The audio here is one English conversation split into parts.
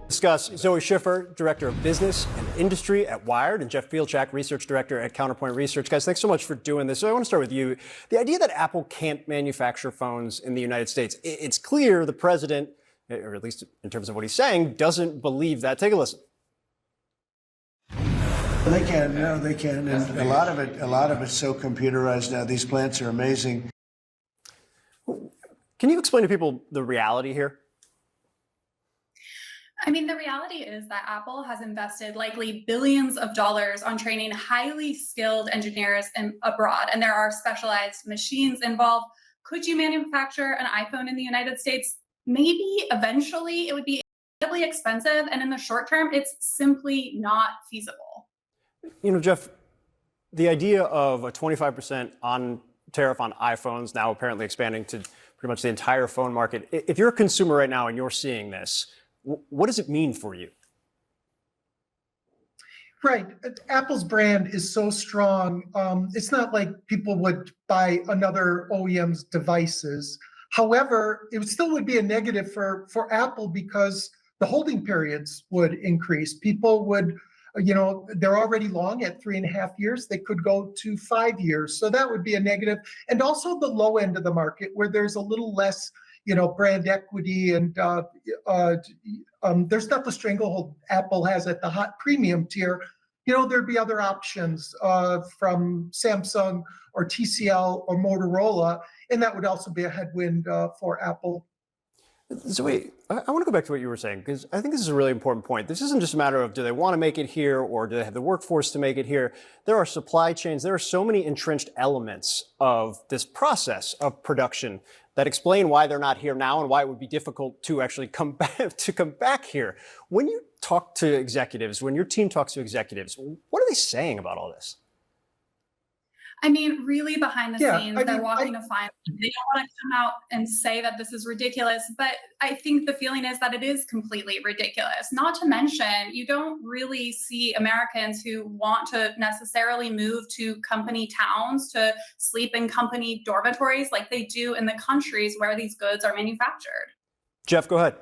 Discuss Zoe Schiffer, Director of Business and Industry at Wired, and Jeff Fieldhack, Research Director at Counterpoint Research. Guys, thanks so much for doing this. So I want to start with you. The idea that Apple can't manufacture phones in the United States, it's clear the president, or at least in terms of what he's saying, doesn't believe that. Take a listen. They can, no, they can, and a lot of it's so computerized now. These plants are amazing. Can you explain to people the reality here? I mean, the reality is that Apple has invested likely billions of dollars on training highly skilled engineers abroad, and there are specialized machines involved. Could you manufacture an iPhone in the United States? Maybe eventually. It would be incredibly expensive, and in the short term, it's simply not feasible. You know, Jeff, the idea of a 25% tariff on iPhones, now apparently expanding to pretty much the entire phone market. If you're a consumer right now and you're seeing this, what does it mean for you? Right. Apple's brand is so strong. It's not like people would buy another OEM's devices. However, it still would be a negative for Apple because the holding periods would increase. People would, they're already long at 3.5 years. They could go to 5 years. So that would be a negative. And also the low end of the market where there's a little less brand equity, and there's not the stranglehold Apple has at the hot premium tier. There'd be other options from Samsung or TCL or Motorola, and that would also be a headwind for Apple. Zoe, I want to go back to what you were saying, because I think this is a really important point. This isn't just a matter of do they want to make it here or do they have the workforce to make it here. There are supply chains. There are so many entrenched elements of this process of production that explain why they're not here now and why it would be difficult to actually come back here. When you talk to executives, when your team talks to executives, what are they saying about all this? I mean, really behind the scenes, they're walking a fine line. They don't want to come out and say that this is ridiculous, but I think the feeling is that it is completely ridiculous. Not to mention, you don't really see Americans who want to necessarily move to company towns to sleep in company dormitories like they do in the countries where these goods are manufactured. Jeff, go ahead.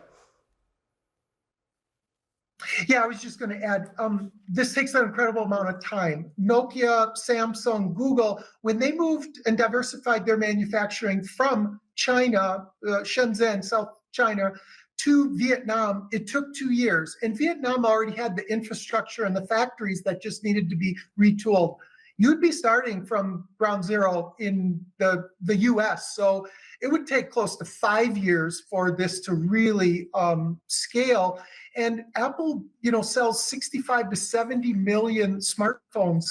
Yeah, I was just going to add, this takes an incredible amount of time. Nokia, Samsung, Google, when they moved and diversified their manufacturing from China, Shenzhen, South China, to Vietnam, it took 2 years. And Vietnam already had the infrastructure and the factories that just needed to be retooled. You'd be starting from ground zero in the US. So it would take close to 5 years for this to really scale. And Apple, sells 65 to 70 million smartphones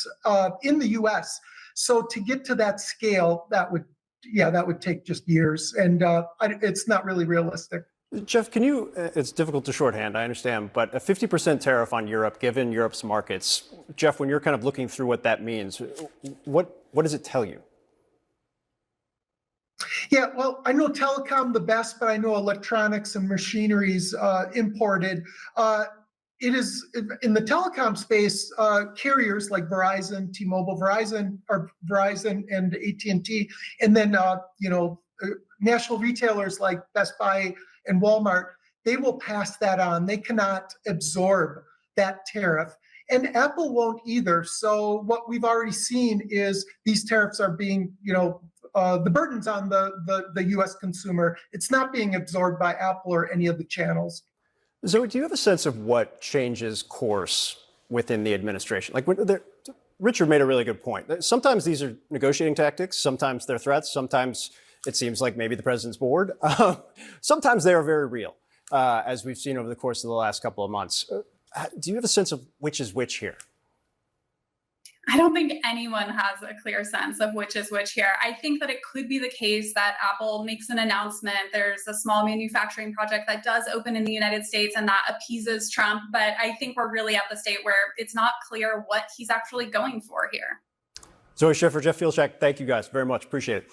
in the US. So to get to that scale, that would take just years. And it's not really realistic. Jeff, it's difficult to shorthand, I understand, but a 50% tariff on Europe, given Europe's markets, Jeff, when you're kind of looking through what that means, what does it tell you? Yeah, well, I know telecom the best, but I know electronics and machineries imported. It is in the telecom space, carriers like Verizon, T-Mobile, Verizon and AT&T, and then national retailers like Best Buy and Walmart, they will pass that on. They cannot absorb that tariff. And Apple won't either. So what we've already seen is these tariffs are being, the burden's on the U.S. consumer. It's not being absorbed by Apple or any of the channels. Zoe, do you have a sense of what changes course within the administration? Like Richard made a really good point. Sometimes these are negotiating tactics. Sometimes they're threats. Sometimes it seems like maybe the president's bored. Sometimes they are very real, as we've seen over the course of the last couple of months. Do you have a sense of which is which here? I don't think anyone has a clear sense of which is which here. I think that it could be the case that Apple makes an announcement. There's a small manufacturing project that does open in the United States and that appeases Trump. But I think we're really at the state where it's not clear what he's actually going for here. Zoe Schiffer, Jeff Fieldhack, thank you guys very much. Appreciate it.